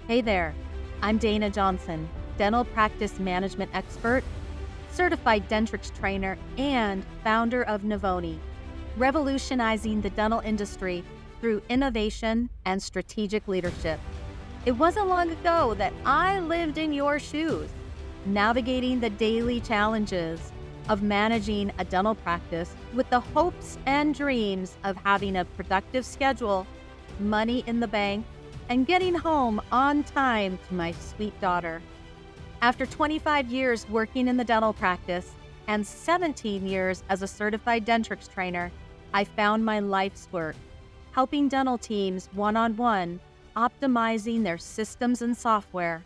Hey there, I'm Dayna Johnson, dental practice management expert, certified Dentrix trainer, and founder of Navoni, revolutionizing the dental industry through innovation and strategic leadership. It wasn't long ago that I lived in your shoes, navigating the daily challenges of managing a dental practice with the hopes and dreams of having a productive schedule, money in the bank, and getting home on time to my sweet daughter. After 25 years working in the dental practice and 17 years as a certified Dentrix trainer, I found my life's work, helping dental teams one-on-one, optimizing their systems and software.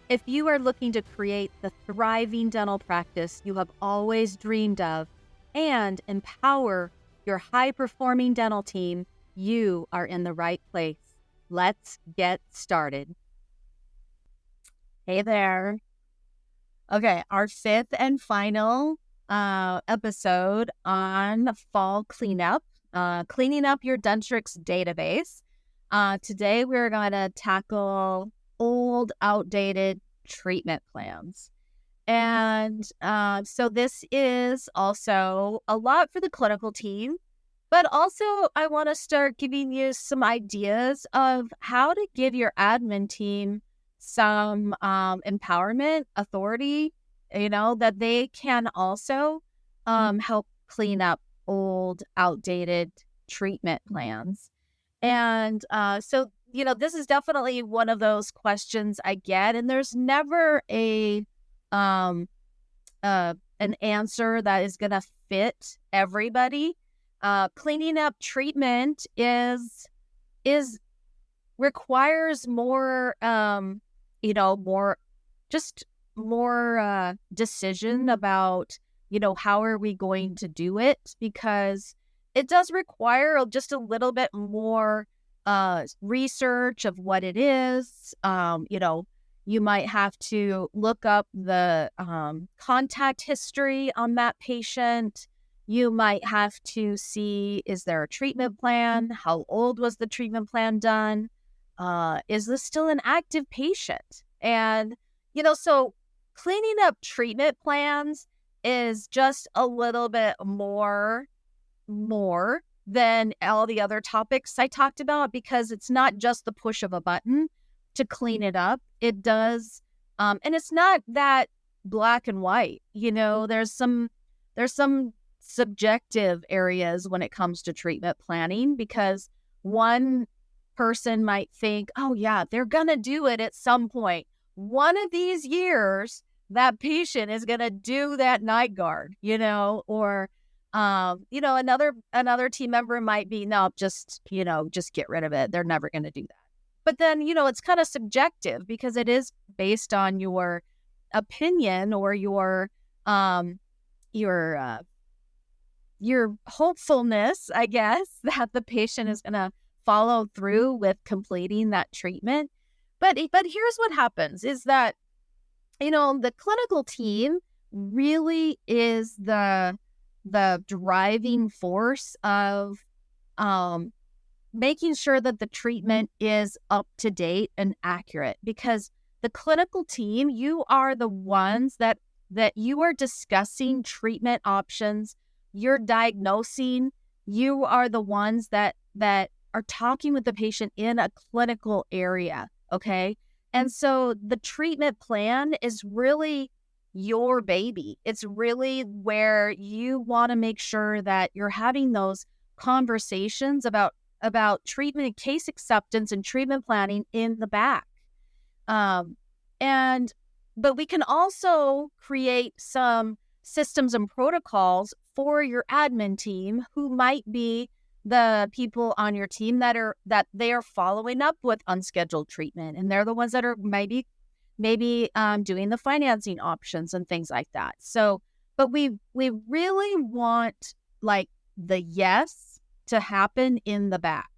If you are looking to create the thriving dental practice you have always dreamed of and empower your high-performing dental team, you are in the right place. Let's get started. Hey there. Okay, our fifth and final episode on fall cleanup, cleaning up your Dentrix database. Today, we're going to tackle old, outdated treatment plans. And so this is also a lot for the clinical team, but also I want to start giving you some ideas of how to give your admin team some empowerment, authority, that they can also help clean up old, outdated treatment plans. And so, this is definitely one of those questions I get, and there's never an answer that is going to fit everybody. Cleaning up treatment requires more decision about, how are we going to do it? Because it does require just a little bit more research of what it is. You might have to look up the contact history on that patient. You might have to see, is there a treatment plan? How old was the treatment plan done? Is this still an active patient? And, so cleaning up treatment plans is just a little bit more than all the other topics I talked about, because it's not just the push of a button to clean it up. It does, and it's not that black and white. There's some subjective areas when it comes to treatment planning, because one person might think, oh yeah, they're gonna do it at some point. One of these years, that patient is gonna do that night guard, or another team member might be, no, just get rid of it. They're never gonna do that. But then, it's kind of subjective, because it is based on your opinion or your hopefulness, I guess, that the patient is going to follow through with completing that treatment. But here's what happens is that, the clinical team really is the driving force of making sure that the treatment is up to date and accurate, because the clinical team, you are the ones that you are discussing treatment options, you're diagnosing, you are the ones that are talking with the patient in a clinical area, okay? And so the treatment plan is really your baby. It's really where you want to make sure that you're having those conversations about treatment, case acceptance, and treatment planning in the back. But we can also create some systems and protocols for your admin team, who might be the people on your team that they are following up with unscheduled treatment, and they're the ones that are maybe doing the financing options and things like that. So, but we really want like the yes to happen in the back,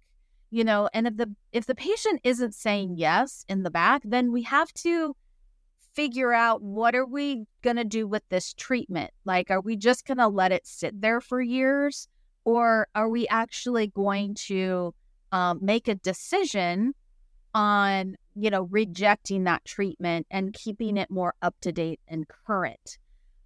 and if the patient isn't saying yes in the back, then we have to figure out, what are we going to do with this treatment? Like, are we just going to let it sit there for years? Or are we actually going to make a decision on rejecting that treatment and keeping it more up to date and current.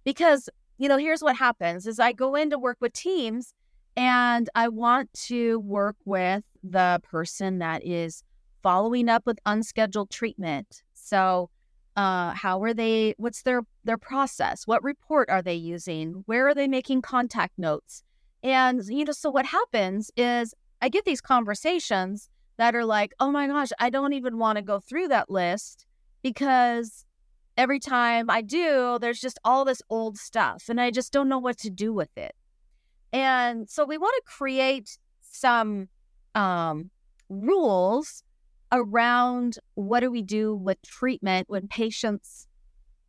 Because, here's what happens is I go in to work with teams and I want to work with the person that is following up with unscheduled treatment. So what's their process? What report are they using? Where are they making contact notes? And, so what happens is I get these conversations that are like, oh my gosh, I don't even want to go through that list because every time I do, there's just all this old stuff and I just don't know what to do with it. And so we want to create some rules around what do we do with treatment when patients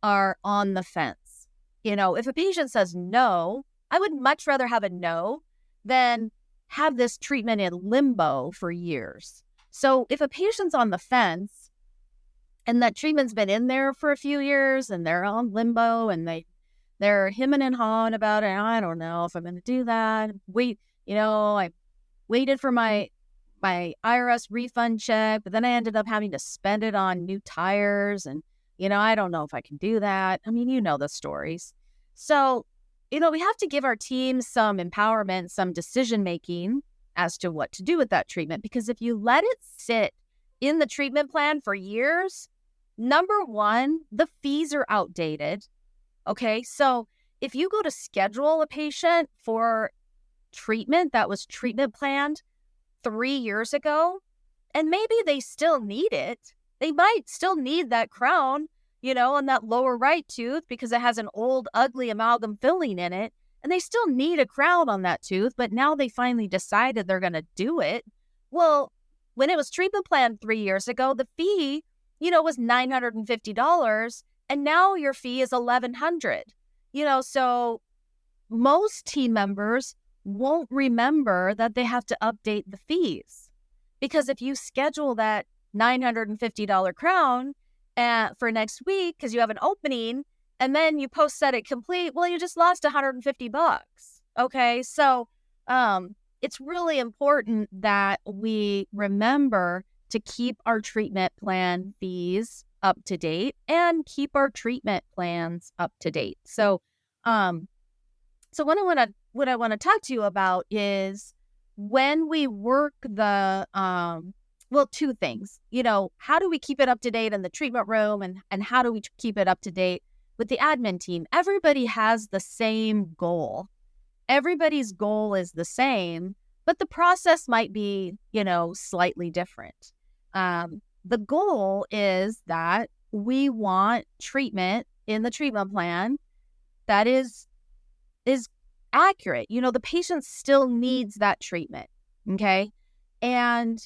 are on the fence. If a patient says no, I would much rather have a no than have this treatment in limbo for years. So if a patient's on the fence and that treatment's been in there for a few years and they're on limbo and they're hemming and hawing about it, I don't know if I'm going to do that. I waited for my IRS refund check, but then I ended up having to spend it on new tires and, I don't know if I can do that. I mean, the stories. So, we have to give our team some empowerment, some decision-making as to what to do with that treatment. Because if you let it sit in the treatment plan for years, number one, the fees are outdated. Okay, so if you go to schedule a patient for treatment that was treatment planned 3 years ago, and maybe they still need it. They might still need that crown, on that lower right tooth because it has an old, ugly amalgam filling in it. And they still need a crown on that tooth, but now they finally decided they're going to do it. Well, when it was treatment planned 3 years ago, the fee, was $950. And now your fee is $1,100. So most team members won't remember that they have to update the fees. Because if you schedule that $950 crown for next week because you have an opening and then you post set it complete, well, you just lost $150. Okay, so it's really important that we remember to keep our treatment plan fees up to date and keep our treatment plans up to date. So what I want to talk to you about is when we work two things. How do we keep it up to date in the treatment room and how do we keep it up to date with the admin team? Everybody has the same goal. Everybody's goal is the same, but the process might be, slightly different. The goal is that we want treatment in the treatment plan that is accurate. The patient still needs that treatment. Okay. And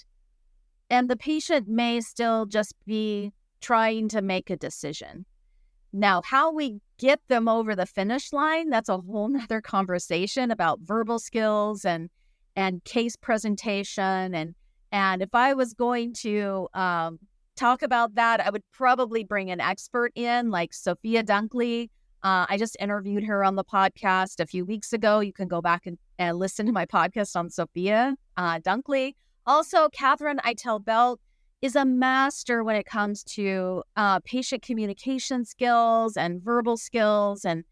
the patient may still just be trying to make a decision. Now, how we get them over the finish line, that's a whole nother conversation about verbal skills and case presentation. And if I was going to talk about that, I would probably bring an expert in like Sophia Dunkley. I just interviewed her on the podcast a few weeks ago. You can go back and listen to my podcast on Sophia Dunkley. Also, Catherine Eitel-Belt is a master when it comes to patient communication skills and verbal skills. And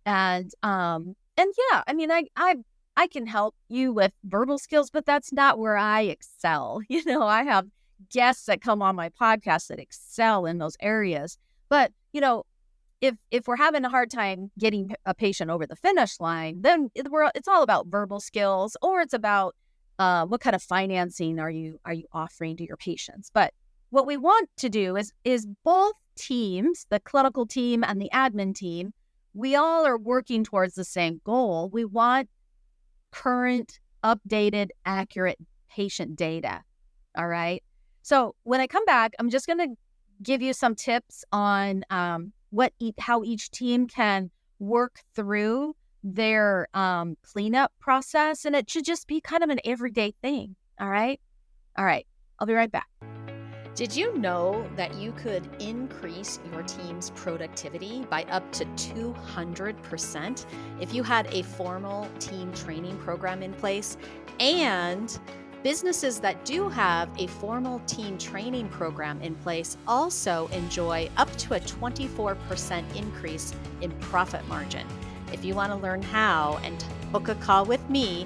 yeah, I mean, I can help you with verbal skills, but that's not where I excel. I have guests that come on my podcast that excel in those areas. But, if we're having a hard time getting a patient over the finish line, then it's all about verbal skills, or it's about what kind of financing are you offering to your patients. But what we want to do is both teams, the clinical team and the admin team, we all are working towards the same goal. We want current, updated, accurate patient data. All right. So when I come back, I'm just going to give you some tips on how each team can work through their cleanup process, and it should just be kind of an everyday thing. All right. I'll be right back. Did you know that you could increase your team's productivity by up to 200% if you had a formal team training program in place and Businesses that do have a formal team training program in place also enjoy up to a 24% increase in profit margin. If you want to learn how and book a call with me,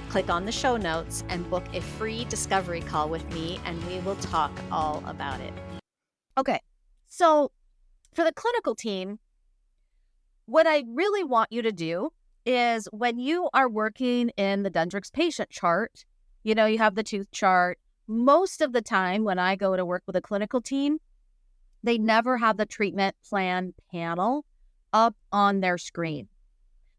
click on the show notes and book a free discovery call with me, and we will talk all about it. Okay, so for the clinical team, what I really want you to do is when you are working in the Dentrix patient chart, you have the tooth chart. Most of the time when I go to work with a clinical team, they never have the treatment plan panel up on their screen.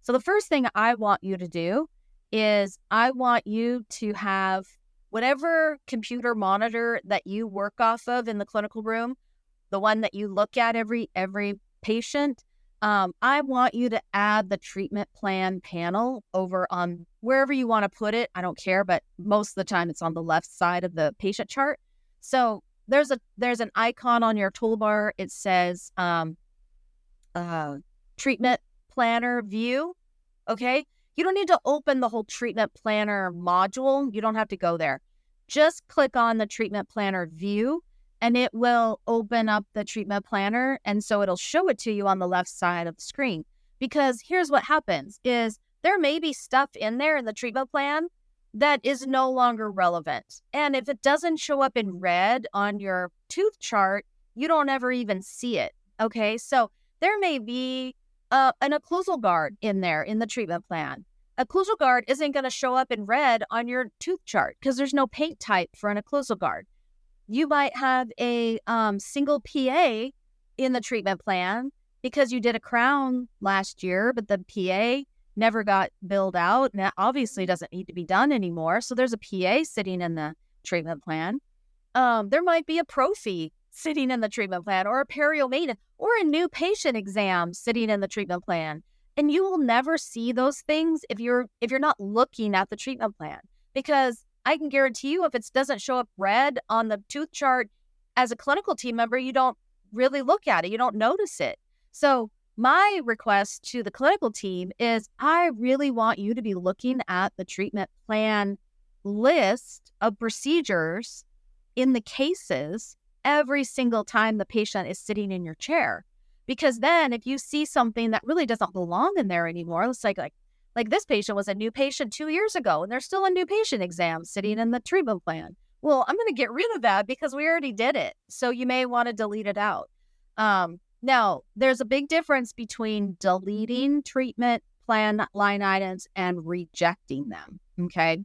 So the first thing I want you to do is I want you to have whatever computer monitor that you work off of in the clinical room, the one that you look at every patient. I want you to add the treatment plan panel over on wherever you want to put it. I don't care, but most of the time it's on the left side of the patient chart. So there's an icon on your toolbar. It says treatment planner view. Okay. You don't need to open the whole treatment planner module. You don't have to go there. Just click on the treatment planner view and it will open up the treatment planner. And so it'll show it to you on the left side of the screen. Because here's what happens is there may be stuff in there in the treatment plan that is no longer relevant. And if it doesn't show up in red on your tooth chart, you don't ever even see it. Okay, so there may be an occlusal guard in there in the treatment plan. Occlusal guard isn't going to show up in red on your tooth chart because there's no paint type for an occlusal guard. You might have a single PA in the treatment plan because you did a crown last year, but the PA never got billed out, and that obviously doesn't need to be done anymore. So there's a PA sitting in the treatment plan. There might be a prophy sitting in the treatment plan, or a perio maintenance, or a new patient exam sitting in the treatment plan. And you will never see those things if you're not looking at the treatment plan, because I can guarantee you if it doesn't show up red on the tooth chart as a clinical team member, you don't really look at it. You don't notice it. So my request to the clinical team is I really want you to be looking at the treatment plan list of procedures in the cases every single time the patient is sitting in your chair. Because then if you see something that really doesn't belong in there anymore, it's like this patient was a new patient 2 years ago and there's still a new patient exam sitting in the treatment plan. Well, I'm going to get rid of that because we already did it. So you may want to delete it out. Now, there's a big difference between deleting treatment plan line items and rejecting them, okay?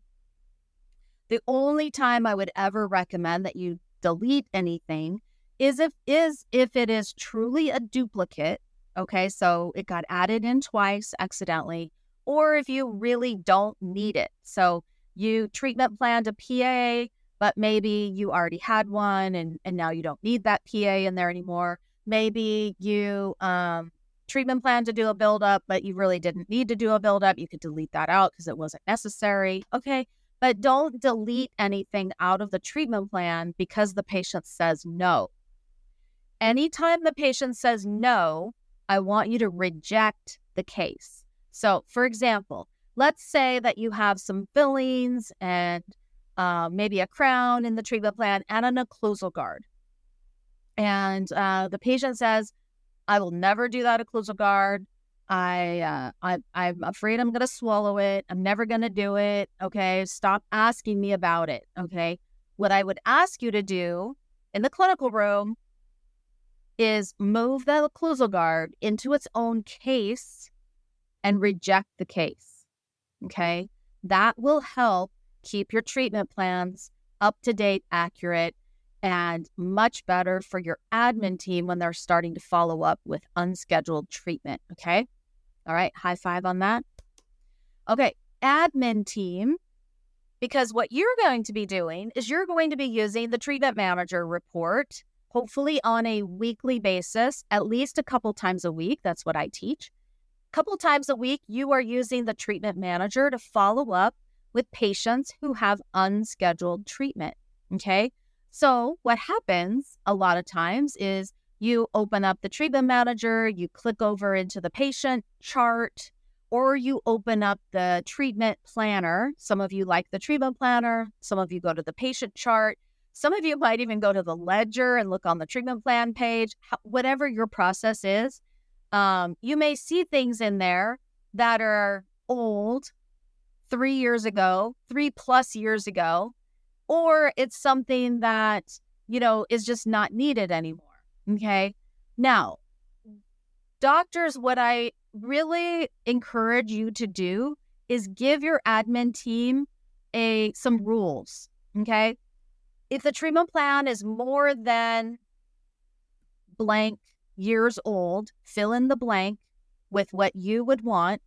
The only time I would ever recommend that you delete anything is if it is truly a duplicate, okay? So it got added in twice accidentally, or if you really don't need it. So you treatment planned a PA, but maybe you already had one and now you don't need that PA in there anymore. Maybe you treatment plan to do a buildup, but you really didn't need to do a buildup. You could delete that out because it wasn't necessary. Okay, but don't delete anything out of the treatment plan because the patient says no. Anytime the patient says no, I want you to reject the case. So, for example, let's say that you have some fillings and maybe a crown in the treatment plan and an occlusal guard. And the patient says, I will never do that occlusal guard. I'm afraid I'm going to swallow it. I'm never going to do it. Okay. Stop asking me about it. Okay. What I would ask you to do in the clinical room is move the occlusal guard into its own case and reject the case. Okay. That will help keep your treatment plans up to date, accurate, and much better for your admin team when they're starting to follow up with unscheduled treatment, okay? All right, high five on that. Okay, admin team, because what you're going to be doing is you're going to be using the treatment manager report, hopefully on a weekly basis, at least a couple times a week. That's what I teach. A couple times a week, you are using the treatment manager to follow up with patients who have unscheduled treatment, okay? So what happens a lot of times is you open up the treatment manager, you click over into the patient chart, or you open up the treatment planner. Some of you like the treatment planner. Some of you go to the patient chart. Some of you might even go to the ledger and look on the treatment plan page. Whatever your process is, you may see things in there that are old, 3 years ago, 3+ years ago, or it's something that, is just not needed anymore. Okay. Now, doctors, what I really encourage you to do is give your admin team some rules. Okay. If the treatment plan is more than blank years old, fill in the blank with what you would want.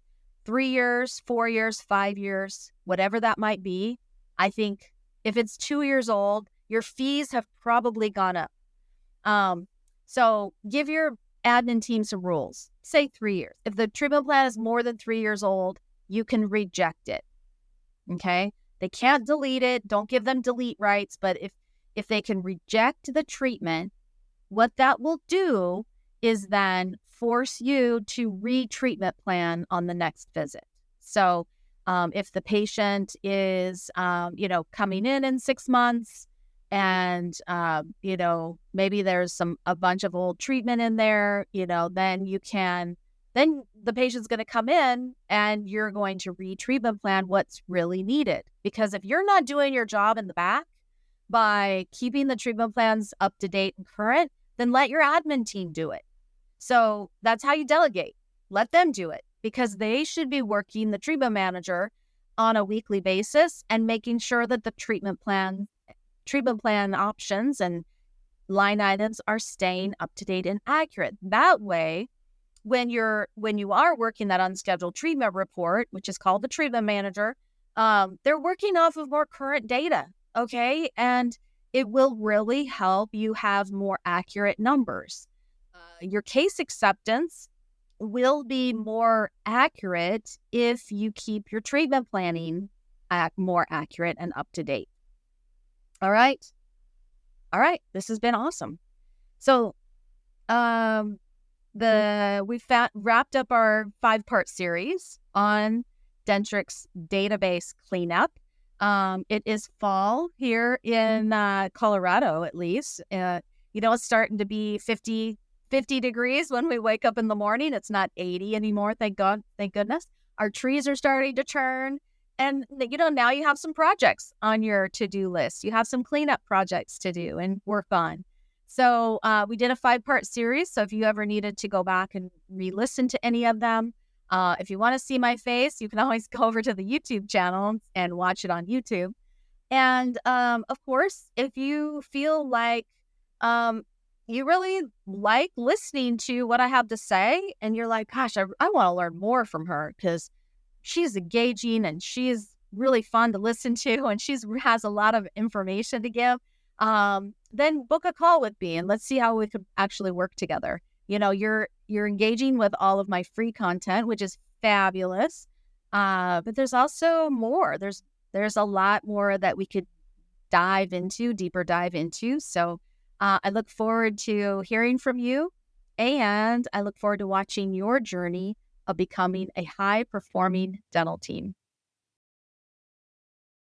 3 years, 4 years, 5 years, whatever that might be. I think if it's 2 years old, your fees have probably gone up. So give your admin team some rules. Say 3 years. If the treatment plan is more than 3 years old, you can reject it. Okay? They can't delete it. Don't give them delete rights. But if they can reject the treatment, what that will do is then force you to retreatment plan on the next visit. So if the patient is, coming in 6 months and, maybe there's a bunch of old treatment in there, then the patient's going to come in and you're going to retreatment plan what's really needed. Because if you're not doing your job in the back by keeping the treatment plans up to date and current, then let your admin team do it. So that's how you delegate. Let them do it, because they should be working the treatment manager on a weekly basis and making sure that the treatment plan options and line items are staying up to date and accurate. That way, when you are working that unscheduled treatment report, which is called the treatment manager, they're working off of more current data, okay? And it will really help you have more accurate numbers. Your case acceptance will be more accurate if you keep your treatment planning more accurate and up to date. All right. This has been awesome. So, we wrapped up our 5-part series on Dentrix database cleanup. It is fall here in Colorado, at least. It's starting to be 50 degrees when we wake up in the morning. It's not 80 anymore, thank God, thank goodness. Our trees are starting to turn. And, now you have some projects on your to-do list. You have some cleanup projects to do and work on. So we did a 5-part series. So if you ever needed to go back and re-listen to any of them, if you want to see my face, you can always go over to the YouTube channel and watch it on YouTube. And of course, if you feel like you really like listening to what I have to say and you're like, gosh, I want to learn more from her because she's engaging and she's really fun to listen to and she has a lot of information to give, then book a call with me and let's see how we could actually work together. You're engaging with all of my free content, which is fabulous. But there's also more. There's a lot more that we could deeper dive into. So I look forward to hearing from you, and I look forward to watching your journey of becoming a high-performing dental team.